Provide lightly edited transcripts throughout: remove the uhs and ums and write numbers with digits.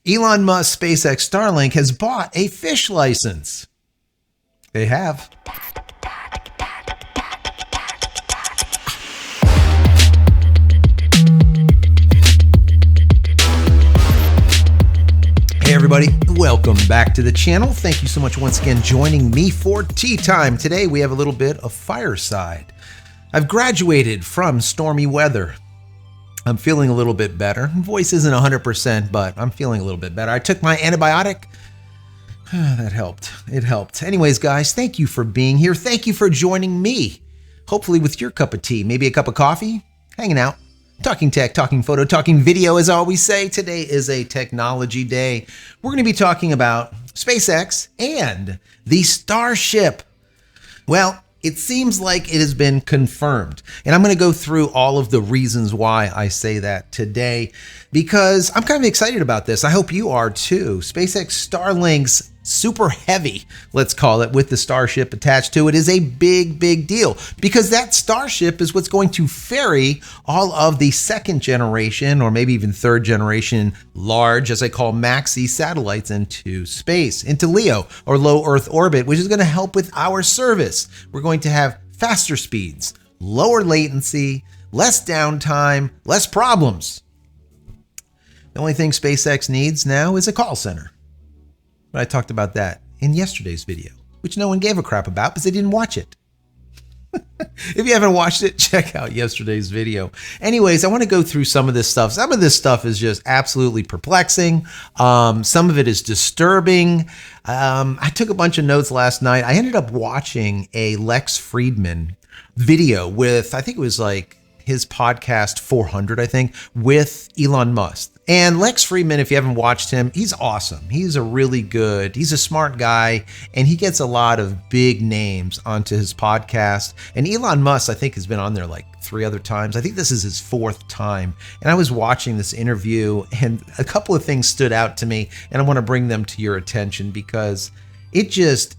Elon Musk SpaceX Starlink has bought a fish license. They have. Hey everybody, welcome back to the channel. Thank you so much once again joining me for tea time. Today we have a little bit of fireside. I've graduated from stormy weather. I'm feeling a little bit better. Voice isn't 100%, but I'm feeling a little bit better. I took my antibiotic. That helped. It helped. Anyways, guys, thank you for being here. Thank you for joining me. Hopefully with your cup of tea, maybe a cup of coffee, hanging out, talking tech, talking photo, talking video, as I always say. Today is a technology day. We're going to be talking about SpaceX and the Starship. Well, it seems like it has been confirmed. And I'm going to go through all of the reasons why I say that today, because I'm kind of excited about this. I hope you are too. SpaceX Starlink's super heavy, let's call it, with the Starship attached to it is a big, big deal, because that Starship is what's going to ferry all of the second generation, or maybe even third generation, large, as I call maxi satellites into space, into LEO, or low Earth orbit, which is going to help with our service. We're going to have faster speeds, lower latency, less downtime, less problems. The only thing SpaceX needs now is a call center. But I talked about that in yesterday's video, which no one gave a crap about because they didn't watch it. If you haven't watched it, check out yesterday's video. Anyways, I want to go through some of this stuff. Some of this stuff is just absolutely perplexing. Some of it is disturbing. I took a bunch of notes last night. I ended up watching a Lex Fridman video with, I think it was like his podcast 400, I think, with Elon Musk. And Lex Fridman, if you haven't watched him, he's awesome. He's a smart guy, and he gets a lot of big names onto his podcast. And Elon Musk, I think, has been on there like 3 other times. I think this is his 4th time. And I was watching this interview, and a couple of things stood out to me, and I want to bring them to your attention because it is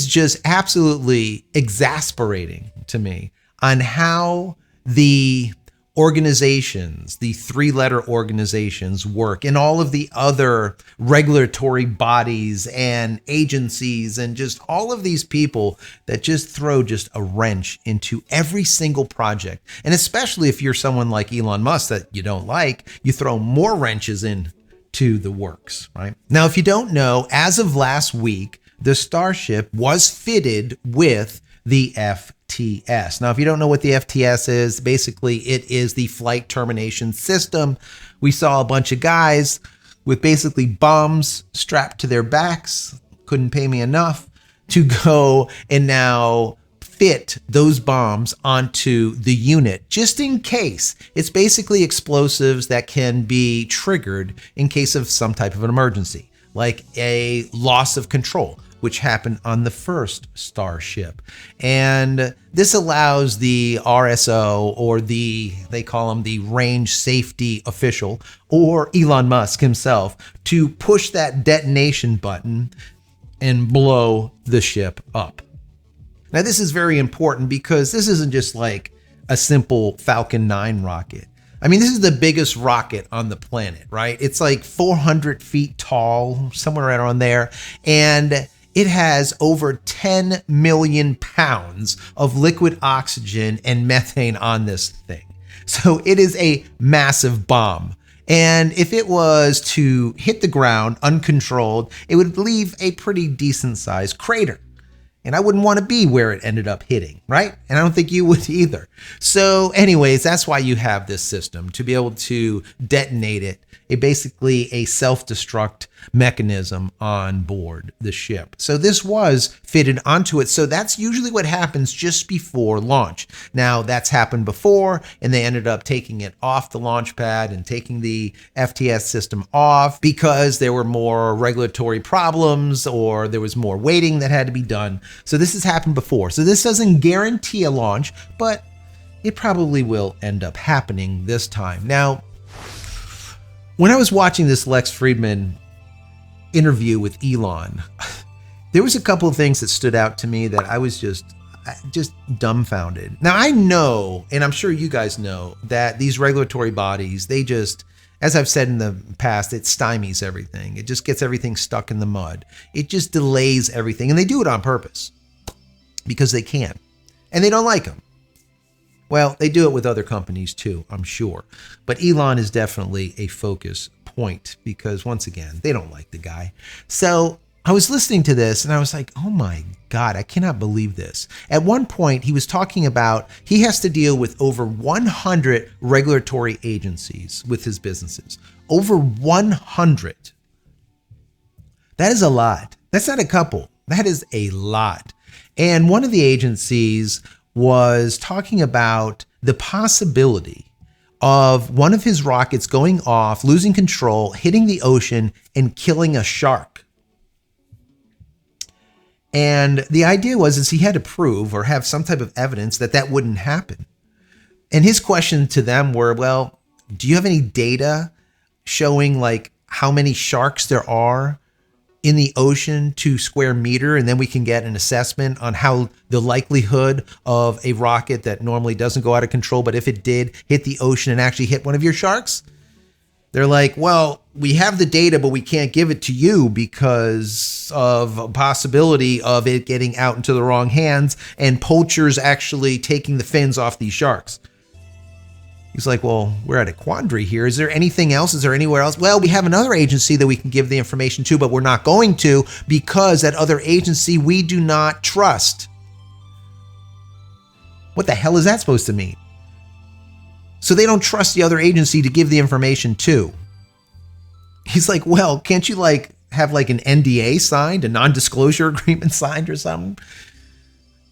just absolutely exasperating to me on how the organizations, the 3-letter organizations work, and all of the other regulatory bodies and agencies, and just all of these people that just throw just a wrench into every single project. And especially if you're someone like Elon Musk that you don't like, you throw more wrenches into the works, right? Now, if you don't know, as of last week, the Starship was fitted with the FTS. Now, if you don't know what the FTS is, basically it is the flight termination system. We saw a bunch of guys with basically bombs strapped to their backs, couldn't pay me enough, to go and now fit those bombs onto the unit, just in case. It's basically explosives that can be triggered in case of some type of an emergency, like a loss of control, which happened on the first Starship. And this allows the RSO, or they call him the range safety official, or Elon Musk himself, to push that detonation button and blow the ship up. Now, this is very important because this isn't just like a simple Falcon 9 rocket. I mean, this is the biggest rocket on the planet, right? It's like 400 feet tall, somewhere right around there. And it has over 10 million pounds of liquid oxygen and methane on this thing. So it is a massive bomb. And if it was to hit the ground uncontrolled, it would leave a pretty decent sized crater. And I wouldn't want to be where it ended up hitting, right? And I don't think you would either. So anyways, that's why you have this system, to be able to detonate it, basically a self-destruct mechanism on board the ship. So this was fitted onto it. So that's usually what happens just before launch. Now, that's happened before, and they ended up taking it off the launch pad and taking the FTS system off because there were more regulatory problems, or there was more waiting that had to be done. So this has happened before. So this doesn't guarantee a launch, but it probably will end up happening this time. Now, when I was watching this Lex Fridman interview with Elon, there was a couple of things that stood out to me that I was just dumbfounded. Now, I know, and I'm sure you guys know, that these regulatory bodies, they just, as I've said in the past, it stymies everything. It just gets everything stuck in the mud. It just delays everything. And they do it on purpose because they can. And they don't like them. Well, they do it with other companies too, I'm sure. But Elon is definitely a focus point because, once again, they don't like the guy. So I was listening to this and I was like, oh my God, I cannot believe this. At one point, he was talking about he has to deal with over 100 regulatory agencies with his businesses. Over 100. That is a lot. That's not a couple. That is a lot. And one of the agencies was talking about the possibility of one of his rockets going off, losing control, hitting the ocean, and killing a shark. And the idea was he had to prove or have some type of evidence that that wouldn't happen. And his question to them were, well, do you have any data showing like how many sharks there are in the ocean to square meter? And then we can get an assessment on how the likelihood of a rocket that normally doesn't go out of control, but if it did hit the ocean and actually hit one of your sharks. They're like, well, we have the data, but we can't give it to you because of a possibility of it getting out into the wrong hands and poachers actually taking the fins off these sharks. He's like, well, we're at a quandary here. Is there anything else? Is there anywhere else? Well, we have another agency that we can give the information to, but we're not going to because that other agency we do not trust. What the hell is that supposed to mean? So they don't trust the other agency to give the information to. He's like, well, can't you like have like an NDA signed, a non-disclosure agreement signed or something?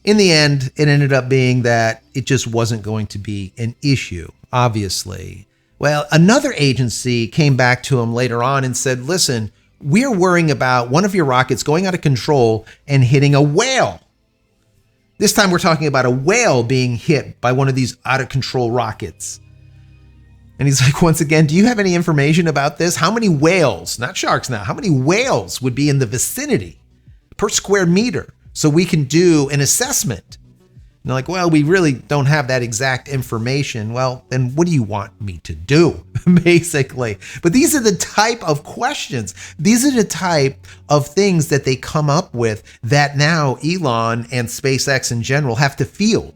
In the end, it ended up being that it just wasn't going to be an issue, obviously. Well, another agency came back to him later on and said, listen, we're worrying about one of your rockets going out of control and hitting a whale. This time we're talking about a whale being hit by one of these out of control rockets. And he's like, once again, do you have any information about this? How many whales, not sharks now, how many whales would be in the vicinity per square meter so we can do an assessment? And they're like, well, we really don't have that exact information. Well, then what do you want me to do, basically? But these are the type of questions. These are the type of things that they come up with that now Elon and SpaceX in general have to field.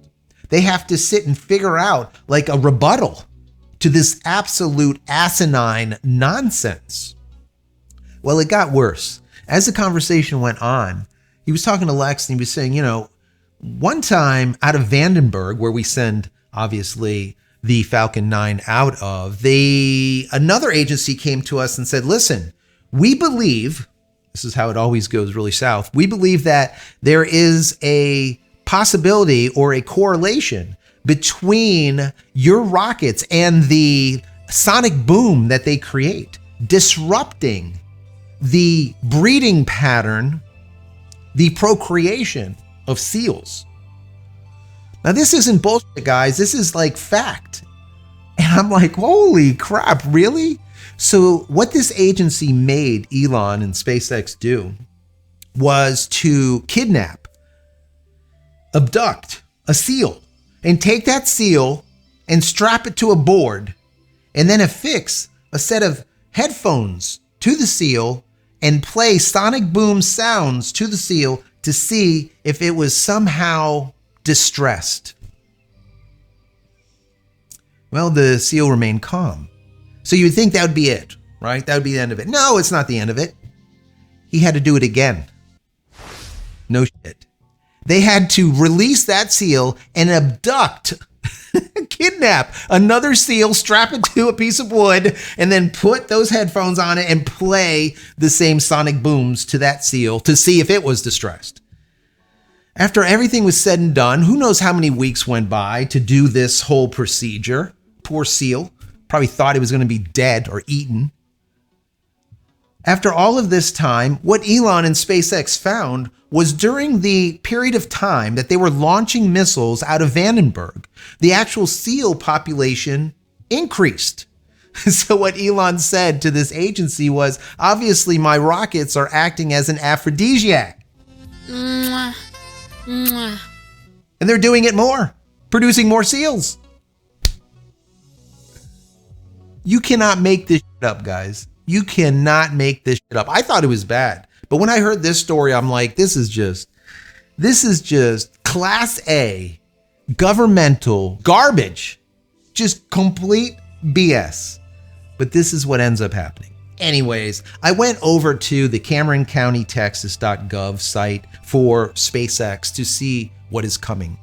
They have to sit and figure out like a rebuttal to this absolute asinine nonsense. Well, it got worse. As the conversation went on, he was talking to Lex and he was saying, you know, one time out of Vandenberg, where we send, obviously, the Falcon 9 out of, another agency came to us and said, listen, we believe, this is how it always goes really south, we believe that there is a possibility or a correlation between your rockets and the sonic boom that they create, disrupting the breeding pattern, the procreation of seals. Now, this isn't bullshit, guys. This is like fact. And I'm like, holy crap, really? So what this agency made Elon and SpaceX do was to kidnap, abduct a seal, and take that seal and strap it to a board, and then affix a set of headphones to the seal and play sonic boom sounds to the seal to see if it was somehow distressed. Well, the seal remained calm. So you would think that would be it, right? That would be the end of it. No, it's not the end of it. He had to do it again. No shit. They had to release that seal and abduct, kidnap another seal, strap it to a piece of wood, and then put those headphones on it and play the same sonic booms to that seal to see if it was distressed. After everything was said and done, who knows how many weeks went by to do this whole procedure. Poor seal. Probably thought he was going to be dead or eaten. After all of this time, what Elon and SpaceX found was during the period of time that they were launching missiles out of Vandenberg, the actual seal population increased. So what Elon said to this agency was, obviously my rockets are acting as an aphrodisiac. Mwah. Mwah. And they're doing it more, producing more seals. You cannot make this shit up, guys. You cannot make this shit up. I thought it was bad. But when I heard this story, I'm like, this is just class A governmental garbage. Just complete BS. But this is what ends up happening. Anyways, I went over to the Cameron County, Texas.gov site for SpaceX to see what is coming.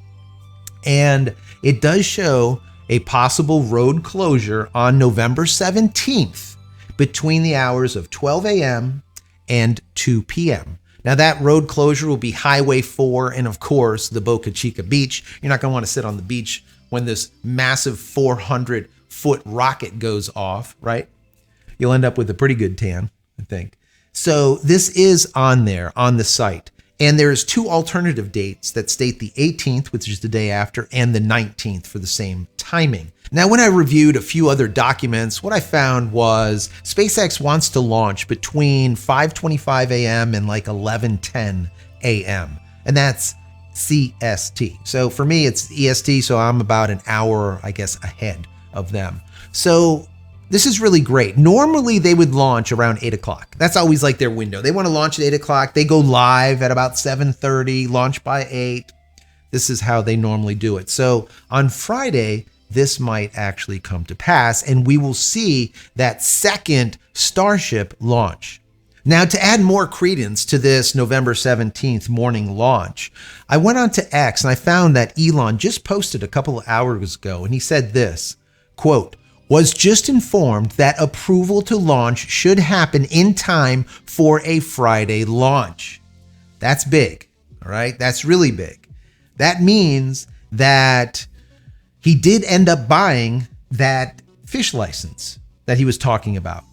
And it does show a possible road closure on November 17th between the hours of 12 a.m. and 2 p.m. Now that road closure will be Highway 4 and of course the Boca Chica beach. You're not going to want to sit on the beach when this massive 400-foot rocket goes off, right? You'll end up with a pretty good tan, I think. So this is on there on the site. And there's two alternative dates that state the 18th, which is the day after, and the 19th for the same timing. Now, when I reviewed a few other documents, what I found was SpaceX wants to launch between 5:25 a.m. and like 11:10 a.m. And that's CST. So for me, it's EST, so I'm about an hour, I guess, ahead of them. So this is really great. Normally, they would launch around 8 o'clock. That's always like their window. They want to launch at 8 o'clock. They go live at about 7:30, launch by 8. This is how they normally do it. So on Friday, this might actually come to pass, and we will see that second Starship launch. Now, to add more credence to this November 17th morning launch, I went on to X and I found that Elon just posted a couple of hours ago, and he said this, quote, "Was just informed that approval to launch should happen in time for a Friday launch." That's big, all right? That's really big. That means that he did end up buying that fish license that he was talking about.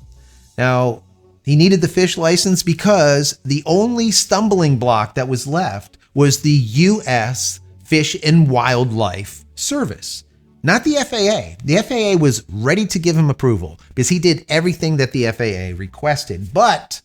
Now, he needed the fish license because the only stumbling block that was left was the U.S. Fish and Wildlife Service. Not the FAA. The FAA was ready to give him approval because he did everything that the FAA requested. But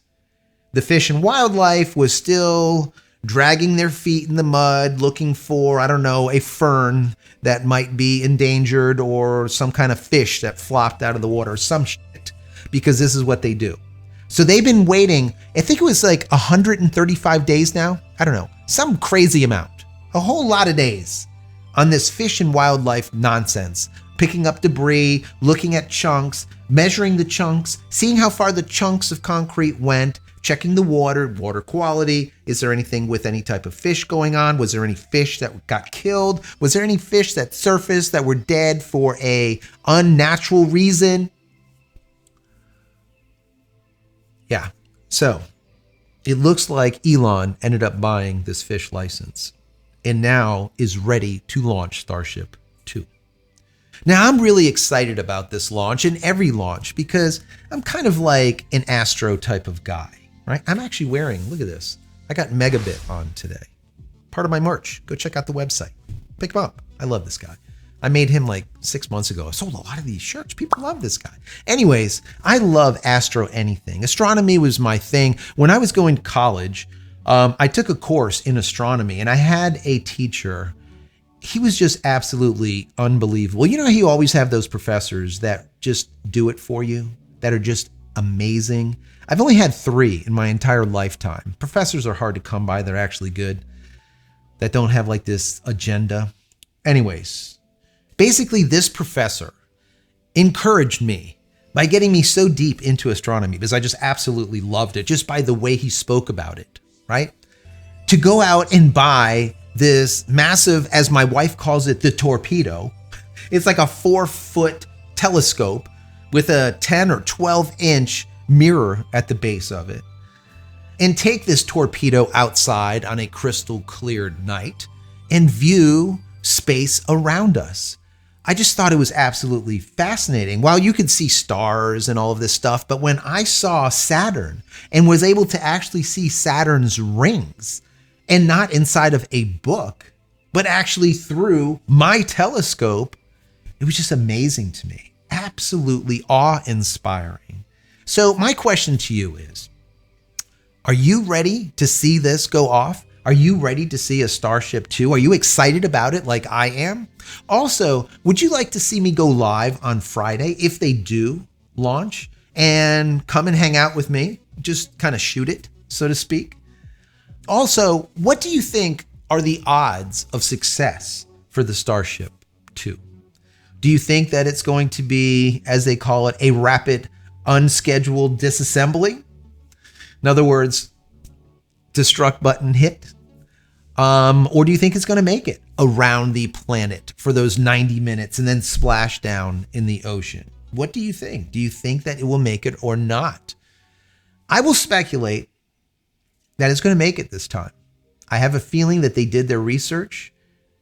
the Fish and Wildlife was still dragging their feet in the mud, looking for, I don't know, a fern that might be endangered or some kind of fish that flopped out of the water or some shit, because this is what they do. So they've been waiting, I think it was like 135 days now. I don't know, some crazy amount, a whole lot of days on this fish and wildlife nonsense, picking up debris, looking at chunks, measuring the chunks, seeing how far the chunks of concrete went, checking the water quality. Is there anything with any type of fish going on? Was there any fish that got killed? Was there any fish that surfaced that were dead for a unnatural reason? Yeah, so it looks like Elon ended up buying this fish license and now is ready to launch Starship 2. Now, I'm really excited about this launch and every launch because I'm kind of like an Astro type of guy, right? I'm actually wearing, look at this. I got Megabit on today. Part of my merch. Go check out the website. Pick him up. I love this guy. I made him like 6 months ago. I sold a lot of these shirts. People love this guy. Anyways, I love Astro anything. Astronomy was my thing. When I was going to college, I took a course in astronomy and I had a teacher. He was just absolutely unbelievable. You know how you always have those professors that just do it for you, that are just amazing? I've only had 3 in my entire lifetime. Professors are hard to come by. They're actually good, that don't have like this agenda. Anyways, basically this professor encouraged me by getting me so deep into astronomy because I just absolutely loved it just by the way he spoke about it, right? To go out and buy this massive, as my wife calls it, the torpedo. It's like a 4-foot telescope with a 10 or 12 inch mirror at the base of it. And take this torpedo outside on a crystal cleared night and view space around us. I just thought it was absolutely fascinating. While you could see stars and all of this stuff, but when I saw Saturn and was able to actually see Saturn's rings, and not inside of a book, but actually through my telescope, it was just amazing to me. Absolutely awe-inspiring. So my question to you is, are you ready to see this go off? Are you ready to see a Starship 2? Are you excited about it like I am? Also, would you like to see me go live on Friday? If they do, launch and come and hang out with me. Just kind of shoot it, so to speak. Also, what do you think are the odds of success for the Starship 2? Do you think that it's going to be, as they call it, a rapid, unscheduled disassembly? In other words, destruct button hit? Or do you think it's going to make it around the planet for those 90 minutes and then splash down in the ocean? What do you think? Do you think that it will make it or not? I will speculate that it's going to make it this time. I have a feeling that they did their research.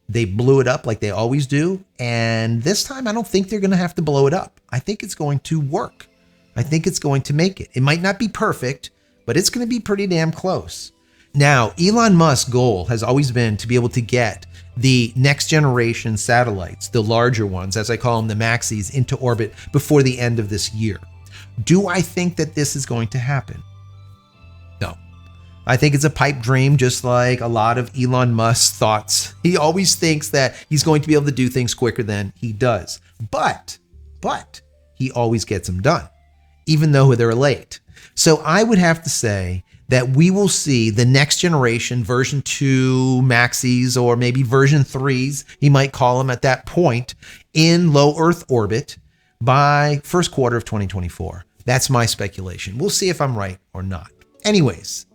They blew it up like they always do. And this time, I don't think they're going to have to blow it up. I think it's going to work. I think it's going to make it. It might not be perfect, but it's going to be pretty damn close. Now, Elon Musk's goal has always been to be able to get the next generation satellites, the larger ones, as I call them, the maxis, into orbit before the end of this year. Do I think that this is going to happen? No. I think it's a pipe dream, just like a lot of Elon Musk's thoughts. He always thinks that he's going to be able to do things quicker than he does. But he always gets them done, even though they're late. So I would have to say that we will see the next generation version 2 maxis, or maybe version 3s, he might call them at that point, in low Earth orbit by first quarter of 2024. That's my speculation. We'll see if I'm right or not. Anyways,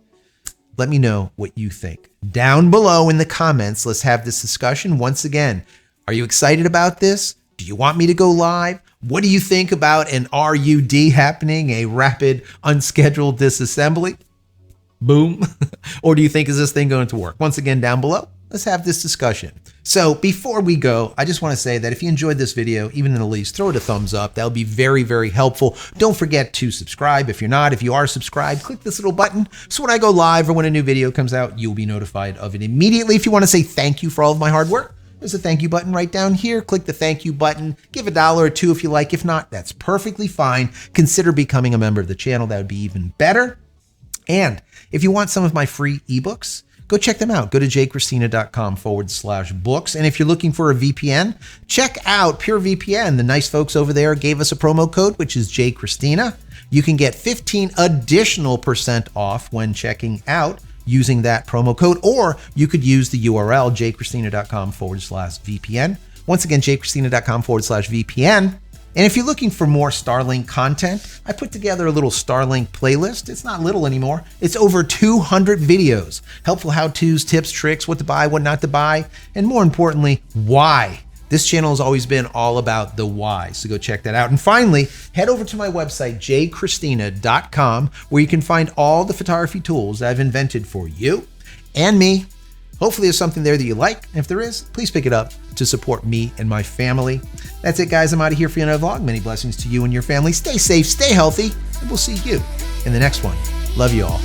let me know what you think. Down below in the comments, let's have this discussion. Once again, are you excited about this? Do you want me to go live? What do you think about an RUD happening, a rapid unscheduled disassembly? Boom. Or do you think, is this thing going to work? Once again, down below, let's have this discussion. So before we go, I just want to say that if you enjoyed this video, even in the least, throw it a thumbs up. That'll be very, very helpful. Don't forget to subscribe. If you're not, if you are subscribed, click this little button. So when I go live or when a new video comes out, you'll be notified of it immediately. If you want to say thank you for all of my hard work, there's a thank you button right down here. Click the thank you button. Give $1 or $2 if you like. If not, that's perfectly fine. Consider becoming a member of the channel. That would be even better. And if you want some of my free ebooks, go check them out. Go to JCristina.com/books. And if you're looking for a VPN, check out PureVPN. The nice folks over there gave us a promo code, which is JCristina. You can get 15 additional % off when checking out using that promo code, or you could use the URL JCristina.com/VPN. Once again, JCristina.com/VPN. And if you're looking for more Starlink content, I put together a little Starlink playlist. It's not little anymore. It's over 200 videos, helpful how-tos, tips, tricks, what to buy, what not to buy, and more importantly, why. This channel has always been all about the why, so go check that out. And finally, head over to my website, JCristina.com, where you can find all the photography tools I've invented for you and me. Hopefully there's something there that you like. And if there is, please pick it up to support me and my family. That's it, guys. I'm out of here for another vlog. Many blessings to you and your family. Stay safe, stay healthy, and we'll see you in the next one. Love you all.